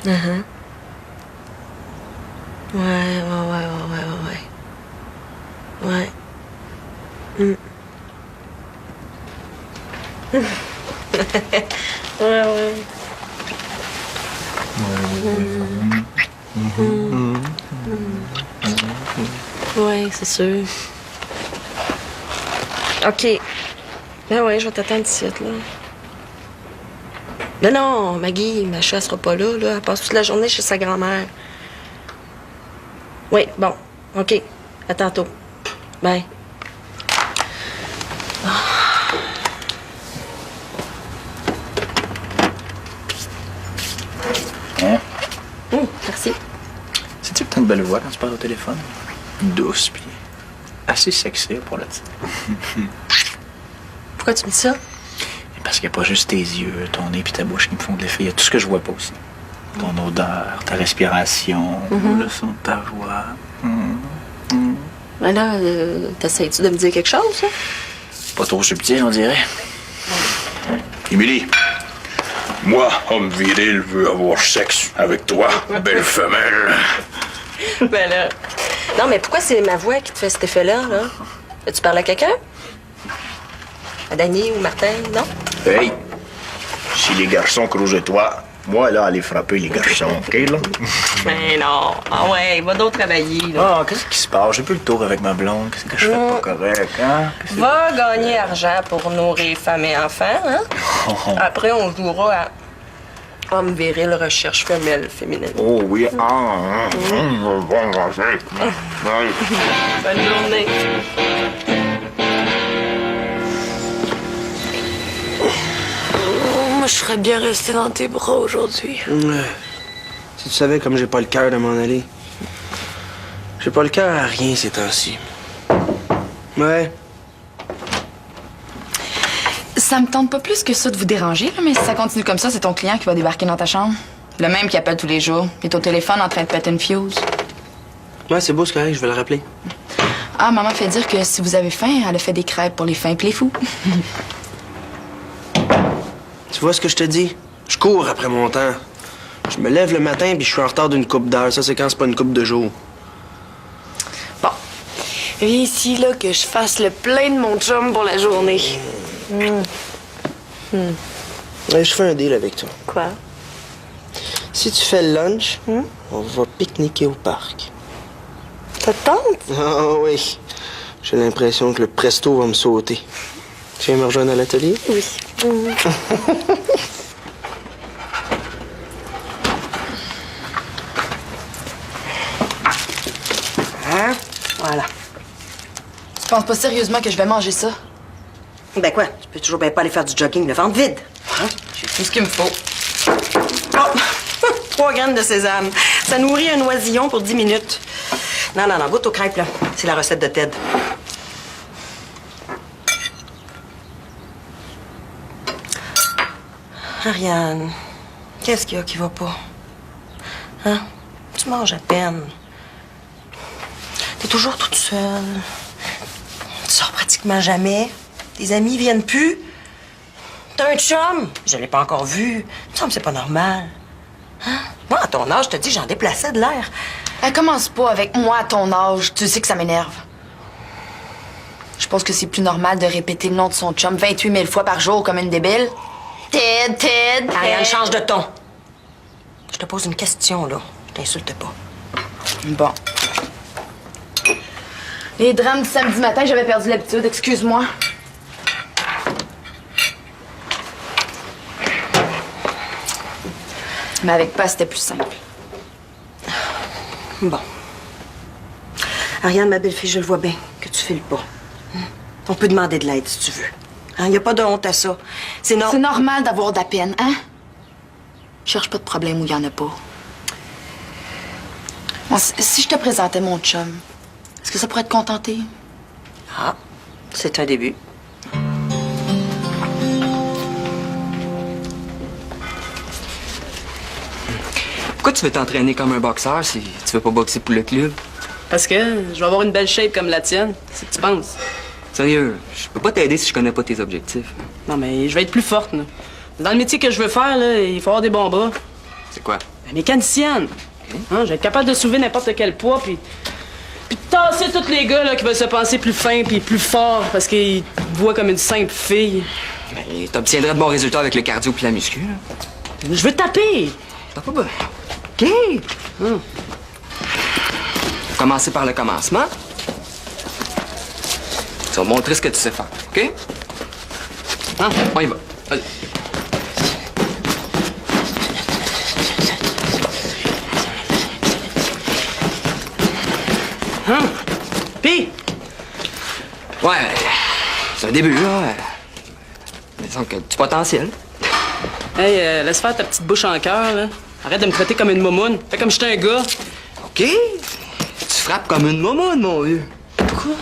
Uh-huh. Ouais. Ouais. Mm. Ouais. Ouais, c'est sûr. OK. Ben ouais, je vais t'attendre ici, là. Non, Maggie, ma chasse sera pas là. Elle passe toute la journée chez sa grand-mère. Oui, bon. OK. À tantôt. Bye. Hein? Merci. Sais-tu que t'as une belle voix quand tu parles au téléphone? Douce, puis assez sexy pour le dire. Pourquoi tu me dis ça? Parce qu'il n'y a pas juste tes yeux, ton nez puis ta bouche qui me font de l'effet. Il y a tout ce que je vois pas aussi. Ton odeur, ta respiration, le son de ta voix. Ben là, t'essayes-tu de me dire quelque chose, hein? Pas trop subtil, on dirait. Émilie, moi, homme viril, veux avoir sexe avec toi, belle femelle. Ben là... Non, mais pourquoi c'est ma voix qui te fait cet effet-là, là? Tu parles à quelqu'un? À Dany ou Martin, non? Hey, si les garçons croisent toi, moi, là, aller frapper les garçons, OK, là? Ben non. Ah ouais, va donc travailler, là. Ah, qu'est-ce qui se passe? J'ai plus le tour avec ma blonde. Qu'est-ce que je fais pas correct, hein? Va gagner argent pour nourrir femmes et enfants, hein? Après, on jouera à homme viril, recherche femelle féminine. Oh oui, Bonne journée. Moi, je serais bien restée dans tes bras aujourd'hui. Si tu savais comme j'ai pas le cœur de m'en aller. J'ai pas le cœur à rien ces temps-ci. Ouais. Ça me tente pas plus que ça de vous déranger, là, mais si ça continue comme ça, c'est ton client qui va débarquer dans ta chambre. Le même qui appelle tous les jours. Il est au téléphone en train de péter une fuse. Ouais, c'est beau, c'est correct, je vais le rappeler. Ah, maman fait dire que si vous avez faim, elle a fait des crêpes pour les fins et les fous. Tu vois ce que je te dis? Je cours après mon temps. Je me lève le matin puis je suis en retard d'une coupe d'heure. Ça, c'est quand c'est pas une coupe de jours. Bon. Viens ici, là, que je fasse le plein de mon chum pour la journée. Ouais, je fais un deal avec toi. Quoi? Si tu fais le lunch, on va pique-niquer au parc. Ça te tente? Ah oui. J'ai l'impression que le presto va me sauter. Tu viens me rejoindre à l'atelier? Oui. Hein? Voilà. Tu penses pas sérieusement que je vais manger ça? Ben quoi? Tu peux toujours bien pas aller faire du jogging le ventre vide. Hein? J'ai tout ce qu'il me faut. Oh! 3 graines de sésame. Ça nourrit un oisillon pour 10 minutes. Non, goûte aux crêpes, là. C'est la recette de Ted. Ariane, qu'est-ce qu'il y a qui va pas? Hein? Tu manges à peine. T'es toujours toute seule. Tu sors pratiquement jamais. Tes amis viennent plus. T'as un chum. Je l'ai pas encore vu. Il me semble que c'est pas normal. Hein? Moi, à ton âge, je te dis, j'en déplaçais de l'air. Elle commence pas avec moi à ton âge. Tu sais que ça m'énerve. Je pense que c'est plus normal de répéter le nom de son chum 28 000 fois par jour comme une débile. Ted. Ariane, change de ton. Je te pose une question, là. Je t'insulte pas. Bon. Les drames du samedi matin, j'avais perdu l'habitude. Excuse-moi. Mais avec pas, c'était plus simple. Bon. Ariane, ma belle-fille, je le vois bien que tu files pas. On peut demander de l'aide si tu veux. Il n'y a pas de honte à ça. C'est normal d'avoir de la peine, hein? Je cherche pas de problème où il y en a pas. Bon, si je te présentais mon chum, est-ce que ça pourrait te contenter? Ah, c'est un début. Pourquoi tu veux t'entraîner comme un boxeur si tu veux pas boxer pour le club? Parce que je vais avoir une belle shape comme la tienne. C'est ce que tu penses. Sérieux, je peux pas t'aider si je connais pas tes objectifs. Non, mais je vais être plus forte, là. Dans le métier que je veux faire, là, il faut avoir des bons bras. C'est quoi? La mécanicienne. Hein, je vais être capable de soulever n'importe quel poids, puis de tasser tous les gars là, qui veulent se penser plus fins puis plus forts parce qu'ils te voient comme une simple fille. Ben, t'obtiendrais de bons résultats avec le cardio puis la muscu, là. Je veux taper. T'as pas besoin. OK. Commencer par le commencement. Tu vas montrer ce que tu sais faire, OK? On y va. Vas-y. Pis, Ouais, c'est un début, là. Disons que du potentiel. hey, laisse faire ta petite bouche en cœur, là. Arrête de me traiter comme une momoune. Fais comme j'étais un gars. OK? Tu frappes comme une momoune, mon vieux. Quoi?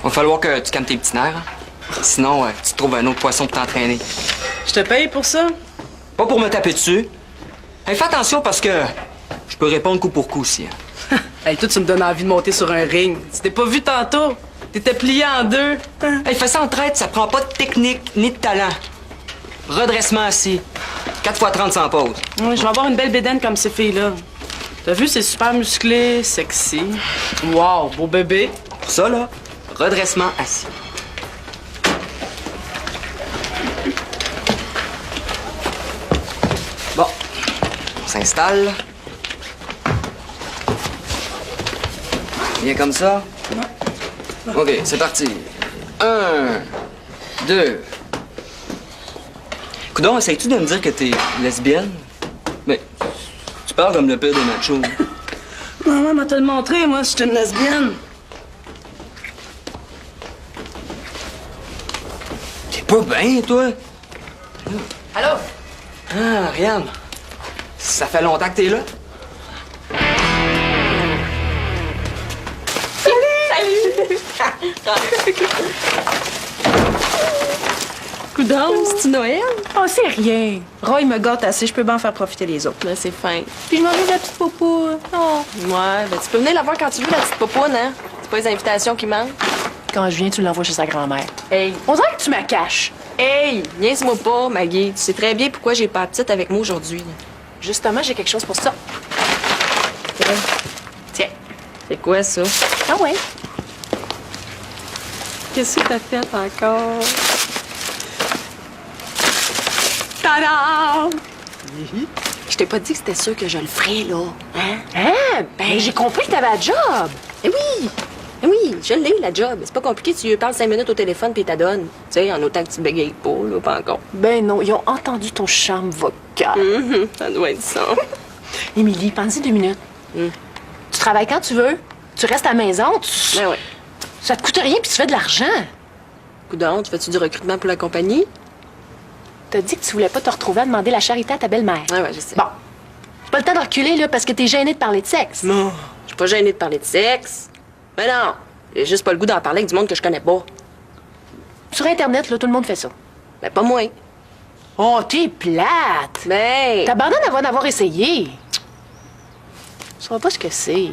Va falloir que tu calmes tes petits nerfs. Hein. Sinon, tu te trouves un autre poisson pour t'entraîner. Je te paye pour ça? Pas pour me taper dessus. Hey, fais attention parce que je peux répondre coup pour coup aussi. Hein. Hey, toi, tu me donnes envie de monter sur un ring. Tu t'es pas vu tantôt? T'étais plié en deux. Hey, fais ça en traite, ça prend pas de technique ni de talent. Redressement assis. 4 x 30 sans pause. Ouais, je vais avoir une belle bédaine comme ces filles-là. T'as vu, c'est super musclé, sexy. Wow, beau bébé. Pour ça, là, redressement assis. Bon, on s'installe. Bien comme ça. OK, c'est parti. 1, 2. Coudon, essayes-tu de me dire que t'es lesbienne? Mais tu parles comme le pire des machos. Maman m'a te le montré, moi, je suis une lesbienne. T'es pas bien, toi? Allô? Ah, Ariane. Ça fait longtemps que t'es là? Coudonc, c'est-tu Noël? Oh, c'est rien. Roy me gâte assez, je peux bien faire profiter les autres. Là, c'est fin. Puis je m'en vais de la petite popo. Oh. Ouais, ben tu peux venir la voir quand tu veux, la petite popoune, hein? C'est pas les invitations qui manquent. Quand je viens, tu l'envoies chez sa grand-mère. Hey, On dirait que tu me caches. hey, niaise-moi pas, Maggie. Tu sais très bien pourquoi j'ai pas la petite avec moi aujourd'hui. Justement, j'ai quelque chose pour ça. Tiens. C'est quoi, ça? Ah ouais? Qu'est-ce que t'as fait encore? Tada! Je t'ai pas dit que c'était sûr que je le ferais, là. Hein? Hein? Ben, j'ai compris que t'avais un job. Eh oui! Eh oui, je l'ai, la job. C'est pas compliqué, tu lui parles 5 minutes au téléphone puis il t'adonne. Tu sais, en autant que tu bégayes pas, là, pas encore. Ben non, ils ont entendu ton charme vocal. Ça doit être ça. Émilie, pense-y 2 minutes. Tu travailles quand tu veux. Tu restes à la maison. Ben ouais. Ça te coûte rien puis tu fais de l'argent. Coudonc, tu fais-tu du recrutement pour la compagnie? T'as dit que tu voulais pas te retrouver à demander la charité à ta belle-mère. Ouais, je sais. Bon. C'est pas le temps de reculer, là, parce que t'es gêné de parler de sexe. Non. Je suis pas gênée de parler de sexe. Mais non, j'ai juste pas le goût d'en parler avec du monde que je connais pas. Sur Internet, là, tout le monde fait ça. Ben, pas moi. Oh, t'es plate. Ben... T'abandonnes avant d'avoir essayé. Tu sauras pas ce que c'est.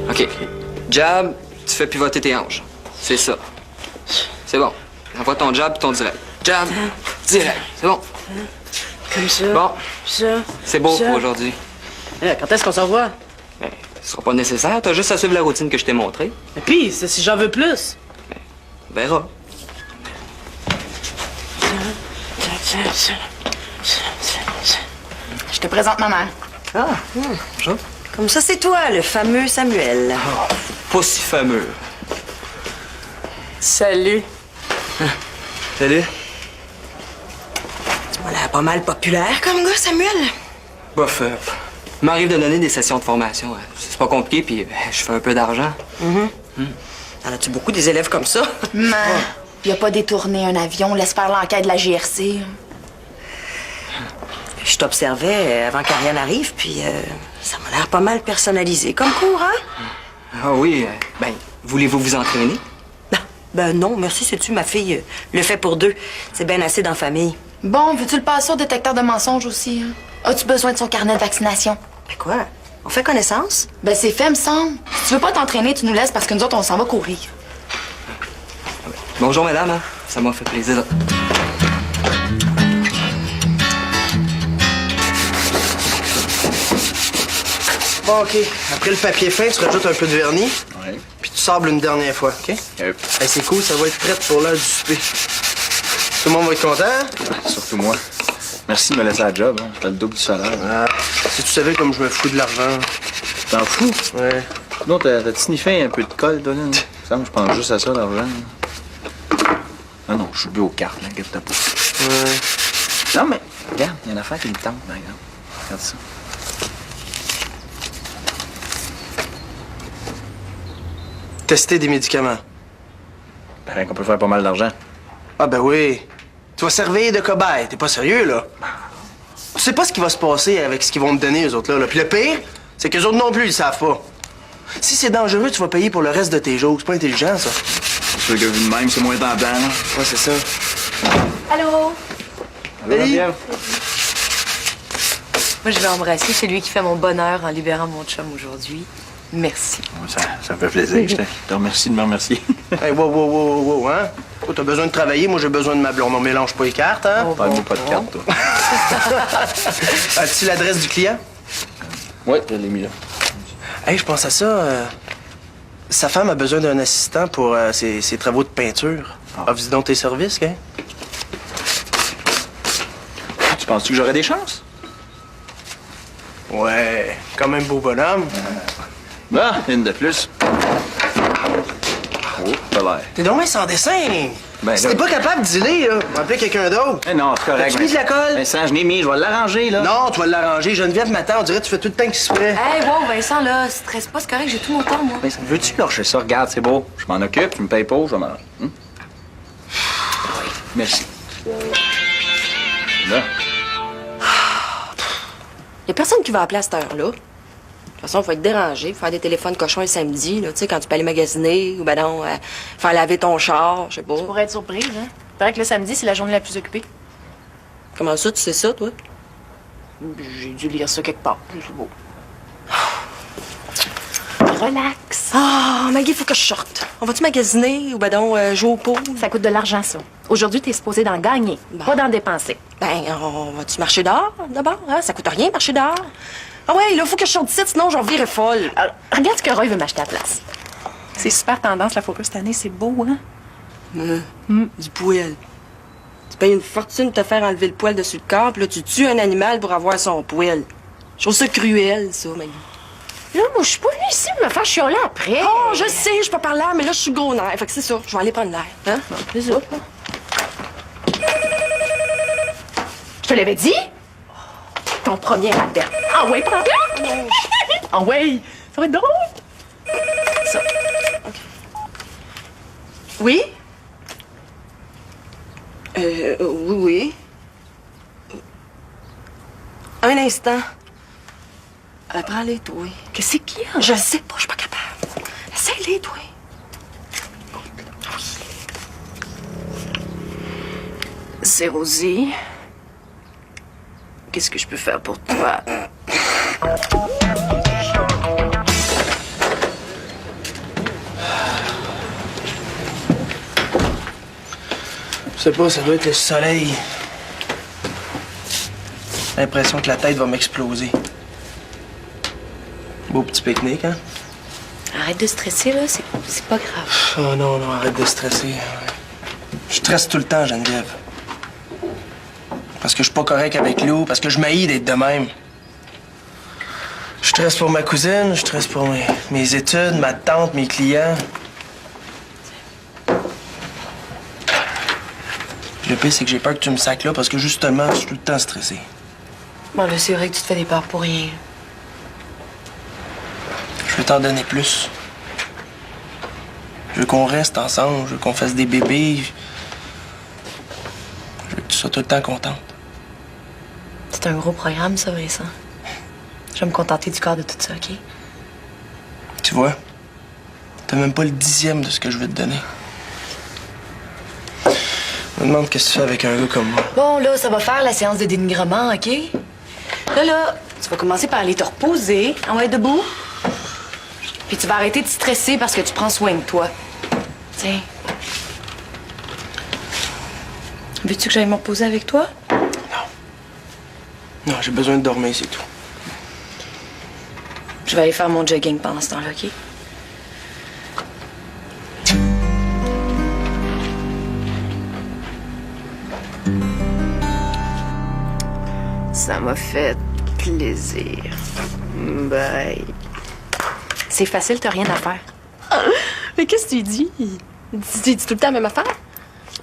OK. Jab, tu fais pivoter tes hanches. C'est ça. C'est bon. Envoie ton jab puis ton direct. Jab, direct. C'est bon. Comme ça. Bon, Ça. c'est beau Ça. pour aujourd'hui. Quand est-ce qu'on se revoit? Ben, ce sera pas nécessaire. T'as juste à suivre la routine que je t'ai montrée. Et puis, si j'en veux plus. On verra. Je te présente ma mère. Bonjour. Comme ça, c'est toi, le fameux Samuel. Pas si fameux. Salut. Salut. Tu m'as l'air pas mal populaire comme gars, Samuel. Bof, il m'arrive de donner des sessions de formation. C'est pas compliqué, puis je fais un peu d'argent. En as-tu beaucoup des élèves comme ça? Mais il a pas détourné un avion, laisse faire l'enquête de la GRC. Je t'observais avant qu'Ariane arrive, puis ça m'a l'air pas mal personnalisé comme cours, hein? Ah oui, ben, voulez-vous vous entraîner? Ben non, merci, sais-tu, ma fille le fait pour deux. C'est bien assez dans la famille. Bon, veux-tu le passer au détecteur de mensonges aussi? Hein? As-tu besoin de son carnet de vaccination? Ben quoi? On fait connaissance? Ben c'est fait, me semble. Si tu veux pas t'entraîner, tu nous laisses parce que nous autres, on s'en va courir. Bonjour, madame. Hein? Ça m'a fait plaisir. Bon, OK. Après le papier fin, tu rajoutes un peu de vernis, Oui. puis tu sables une dernière fois, OK? Yep. Hey, c'est cool, ça va être prêt pour l'heure du souper. Tout le monde va être content? Surtout moi. Merci de me laisser la job. Hein. Je fais le double du salaire. Ah, si tu savais comme je me fous de l'argent. T'en fous? Ouais. Non, t'as sniffé un peu de colle, toi, là? Ça, je pense juste à ça, l'argent. Ah non, je suis bu aux cartes, là. Regarde-toi pas. Ouais. Non, mais regarde, il y a une affaire qui me tente, par exemple. Regarde ça. Tester des médicaments. Paraît qu'on peut faire pas mal d'argent. Ah ben oui. Tu vas servir de cobaye. T'es pas sérieux, là? Tu sais pas ce qui va se passer avec ce qu'ils vont me donner, eux autres, là. Puis le pire, c'est qu'eux autres non plus, ils savent pas. Si c'est dangereux, tu vas payer pour le reste de tes jours. C'est pas intelligent, ça. C'est sûr que vu de même, c'est moins tentant, là. Ouais, c'est ça. Allô? Salut. Moi, je vais embrasser celui qui fait mon bonheur en libérant mon chum aujourd'hui. Merci. Ça me fait plaisir. Je te remercie de me remercier. Hey, wow, hein? Toi, t'as besoin de travailler, moi, j'ai besoin de ma blonde. On mélange pas les cartes, hein? Parle-moi pas de carte, toi. As-tu l'adresse du client? Ouais, je l'ai mis là. Hey, je pense à ça. Sa femme a besoin d'un assistant pour ses travaux de peinture. Offre donc tes services, hein? Tu penses-tu que j'aurais des chances? Ouais, quand même beau bonhomme. Ah, une de plus. Oh, pas l'air. T'es donc bien sans dessin. Ben Si là- t'es pas capable d'y aller, là, on va appeler quelqu'un d'autre. Eh non, c'est correct. As-tu mis de la colle? Vincent, je n'ai mis, je vais l'arranger, là. Non, tu vas l'arranger. Geneviève m'attend. On dirait que tu fais tout le temps qu'il se fait. Hey, wow, Vincent, là, stresse pas, c'est correct, j'ai tout mon temps, moi. Vincent, veux-tu lâcher ça? Regarde, c'est beau. Je m'en occupe, tu me payes pas, je vais m'en... Merci. Là. Y a personne qui va appeler à cette heure-là. De toute façon, faut être dérangé, faire des téléphones cochons le samedi, là, tu sais, quand tu peux aller magasiner, ou ben non, faire laver ton char, je sais pas. Tu pourrais être surprise, hein? Il paraît que le samedi, c'est la journée la plus occupée. Comment ça, tu sais ça, toi? J'ai dû lire ça quelque part. C'est beau. Relax. Ah, Maggie, faut que je sorte. On va-tu magasiner, ou ben non, jouer au pool? Ça coûte de l'argent, ça. Aujourd'hui, t'es supposé d'en gagner, pas d'en dépenser. Ben, on va-tu marcher dehors, d'abord? Hein? Ça coûte rien, marcher dehors. Ah ouais, là, faut que je sorte d'ici, sinon j'en virerai folle. Alors, regarde ce que Roy veut m'acheter à la place. C'est super tendance, la focus cette année. C'est beau, hein? Du poil. Tu payes une fortune de te faire enlever le poil dessus le corps, puis là, tu tues un animal pour avoir son poil. Je trouve ça cruel, ça, Maggie. Là, moi, je suis pas venue ici me faire chialer après. Oh, je sais, je peux pas parler, mais là, je suis gros nerf. Fait que c'est ça, je vais aller prendre l'air. Hein? C'est ça. Je te l'avais dit? Ton premier adverbe. Ah ouais, prends-le! Ah ouais, ça va être drôle. Ça. OK. Oui? Oui. Un instant. Prends-les, toi. Qu'est-ce qu'il y a? Je sais pas, je suis pas capable. Essaye-les, toi. C'est Rosie. Qu'est-ce que je peux faire pour toi? Je sais pas, ça doit être le soleil. J'ai l'impression que la tête va m'exploser. Beau petit pique-nique, hein? Arrête de stresser, là. C'est pas grave. Oh non, arrête de stresser. Je stresse tout le temps, Geneviève. Parce que je suis pas correct avec Lou, parce que je m'haïs d'être de même. Je stresse pour ma cousine, je stresse pour mes études, ma tante, mes clients. Puis le pire, c'est que j'ai peur que tu me sacques là parce que justement, je suis tout le temps stressé. Bon, là, c'est vrai que tu te fais des peurs pour rien. Je veux t'en donner plus. Je veux qu'on reste ensemble, je veux qu'on fasse des bébés. Je veux que tu sois tout le temps contente. C'est un gros programme, ça, Vincent. Je vais me contenter du corps de tout ça, OK? Tu vois, t'as même pas le 10e de ce que je veux te donner. Je me demande qu'est-ce que tu fais avec un gars comme moi. Bon, là, ça va faire la séance de dénigrement, OK? Là, tu vas commencer par aller te reposer. En va être debout. Puis tu vas arrêter de stresser parce que tu prends soin de toi. Tiens. Veux-tu que j'aille me reposer avec toi? Non, j'ai besoin de dormir, c'est tout. Je vais aller faire mon jogging pendant ce temps-là, OK? Ça m'a fait plaisir. Bye. C'est facile, t'as rien à faire. Mais qu'est-ce que tu dis? Tu dis tout le temps la même affaire?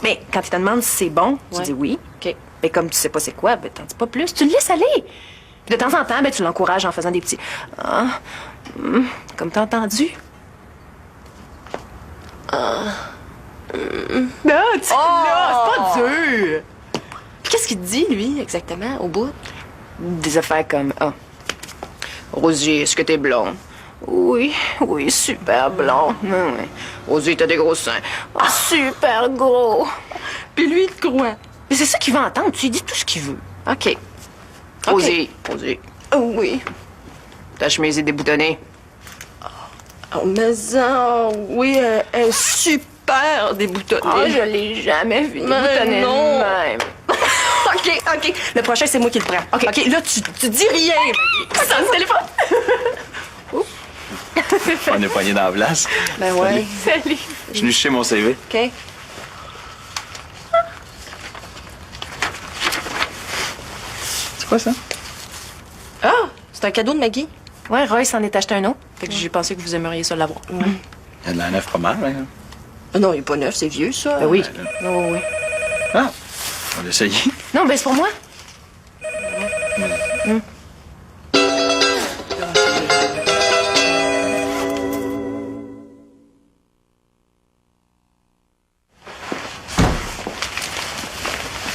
Mais quand il te demande si c'est bon, tu dis oui. OK. Mais comme tu sais pas c'est quoi, ben t'en dis pas plus. Tu le laisses aller. Puis de temps en temps, ben tu l'encourages en faisant des petits... Ah, comme t'as entendu. Ah, non, tu là, c'est pas dur. Puis qu'est-ce qu'il te dit, lui, exactement, au bout? Des affaires comme... Ah, Rosie, est-ce que t'es blonde? Oui, super blond. Oui. Rosie, t'as des gros seins. Ah, super gros. Puis lui, il te croit. Mais c'est ça qu'il veut entendre. Tu lui dis tout ce qu'il veut. OK. Rosie. Oh, oui. Ta chemise est déboutonnée. Oh, mais oui, elle est super déboutonnée. Oh, je l'ai jamais vue déboutonnée de même. OK. Le prochain, c'est moi qui le prends. OK, là, tu dis rien. Sonne le téléphone. On est poigné dans la place. Ben ouais. Salut. Je suis venu chercher mon CV. OK. C'est quoi ça? Ah, c'est un cadeau de Maggie. Ouais, Roy s'en est acheté un autre. Fait que j'ai pensé que vous aimeriez ça l'avoir. Il y a de la neuf pas mal, hein? Ah non, il est pas neuf, c'est vieux, ça. Ben oui. Oh, oui. Ah! On va l'essayer. Non, ben c'est pour moi.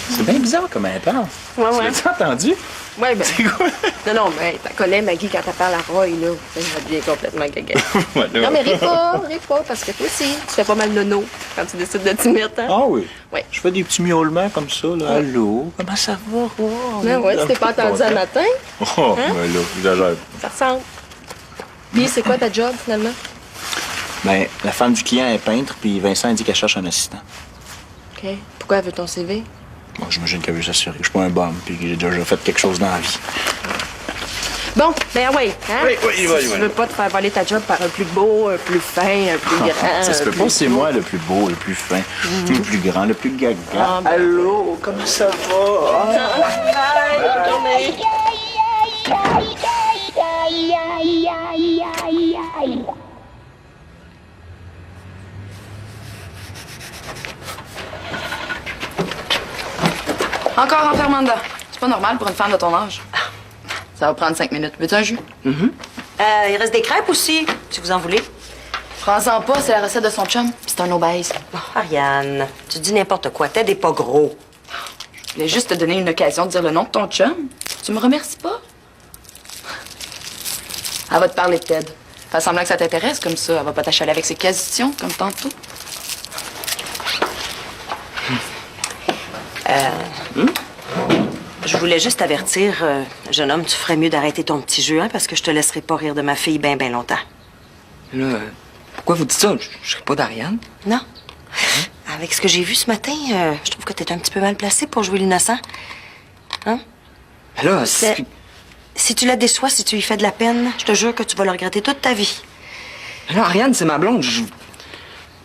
C'est bien bizarre comme elle parle. Ouais. Tu l'as entendu? Ouais, ben. C'est quoi? Non, mais t'as connais Maggie quand elle parle à Roy, là. Ça devient complètement gaga. Ouais, là. Non, mais ris pas, parce que toi aussi, tu fais pas mal nono quand tu décides de t'y mettre, hein? Ah oui? Ouais. Je fais des petits miaulements comme ça, là. Allô? Comment ça va? Non, ouais, tu t'es pas entendu un matin, Oh, ben là, j'exagère. ça ressemble. Puis, c'est quoi ta job, finalement? Ben, la femme du client est peintre, puis Vincent a dit qu'elle cherche un assistant. OK. Pourquoi elle veut ton CV? Moi, j'imagine qu'elle veut s'assurer que je suis pas un bum, puis que j'ai déjà fait quelque chose dans la vie. Bon, ben ouais, hein? Oui, il va. Si tu veux pas te faire voler ta job par un plus beau, un plus fin, un plus grand... Ça se peut pas, c'est moi le plus beau, le plus fin, le plus grand, le plus gaga. Allô, comment ça va? Encore enfermement dedans. C'est pas normal pour une femme de ton âge. Ça va prendre 5 minutes. Veux-tu un jus? Il reste des crêpes aussi, si vous en voulez. Prends-en pas, c'est la recette de son chum. Puis c'est un obèse. Bon, Ariane, tu dis n'importe quoi. Ted est pas gros. Je voulais juste te donner une occasion de dire le nom de ton chum. Tu me remercies pas? Elle va te parler de Ted. Fais semblant que ça t'intéresse, comme ça. Elle va pas t'achaler avec ses questions, comme tantôt. Je voulais juste t'avertir, jeune homme, tu ferais mieux d'arrêter ton petit jeu, hein, parce que je te laisserai pas rire de ma fille bien longtemps. Là, pourquoi vous dites ça? Je serais pas d'Ariane. Non? Avec ce que j'ai vu ce matin, je trouve que t'es un petit peu mal placé pour jouer l'innocent. Hein? Mais là, Si tu la déçois, si tu lui fais de la peine, je te jure que tu vas le regretter toute ta vie. Mais là, Ariane, c'est ma blonde.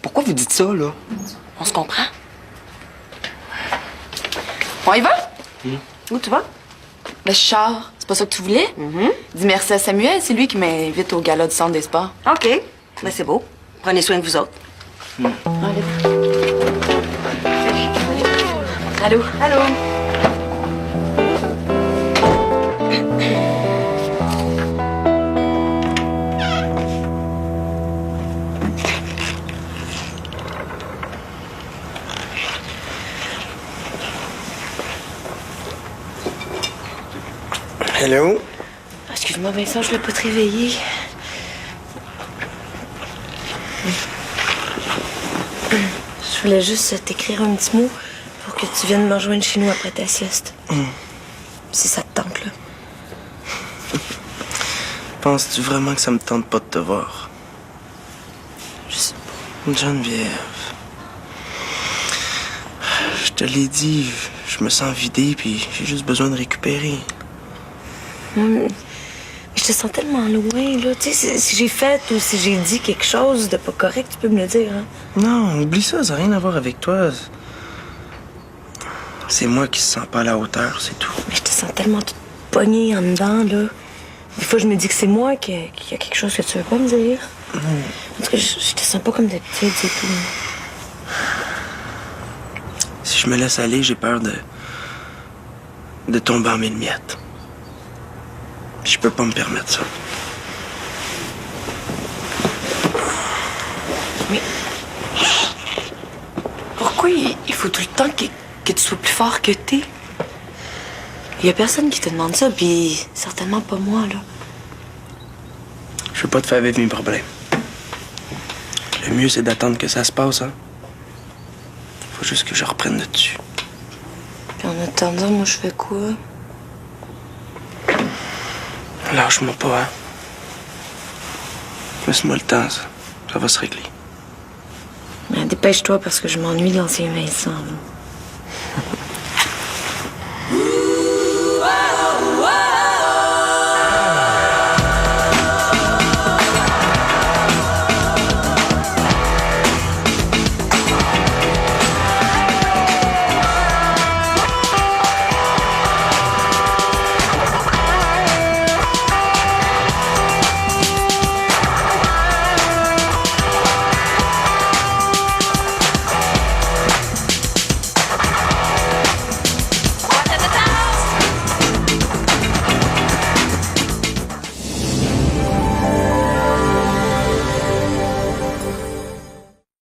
Pourquoi vous dites ça, là? On se comprend? On y va? Où tu vas? Le char. C'est pas ça que tu voulais? Dis merci à Samuel, c'est lui qui m'invite au gala du centre des sports. OK. Ben, c'est beau. Prenez soin de vous autres. Allô? Allô? Hello? Excuse-moi, Vincent, je voulais pas te réveiller. Je voulais juste t'écrire un petit mot pour que tu viennes me rejoindre chez nous après ta sieste. Si ça te tente, là. Penses-tu vraiment que ça me tente pas de te voir? Je sais pas. Geneviève. Je te l'ai dit, je me sens vidé puis j'ai juste besoin de récupérer. Mais je te sens tellement loin, là. Tu sais, si j'ai fait ou si j'ai dit quelque chose de pas correct, tu peux me le dire, hein? Non, oublie ça, ça n'a rien à voir avec toi. C'est moi qui se sens pas à la hauteur, c'est tout. Mais je te sens tellement toute poignée en dedans, là. Des fois, je me dis que c'est moi qui a quelque chose que tu veux pas me dire. En tout cas, je te sens pas comme d'habitude, c'est tout. Si je me laisse aller, j'ai peur de tomber en mille miettes. Je peux pas me permettre ça. Mais pourquoi il faut tout le temps que tu sois plus fort que t'es? Il y a personne qui te demande ça, puis certainement pas moi, là. Je veux pas te faire vivre mes problèmes. Le mieux, c'est d'attendre que ça se passe, hein. Faut juste que je reprenne le dessus. Puis en attendant, moi, je fais quoi? Lâche-moi pas, hein. Laisse-moi le temps, ça va se régler. Mais dépêche-toi parce que je m'ennuie de l'ancien Vincent, là.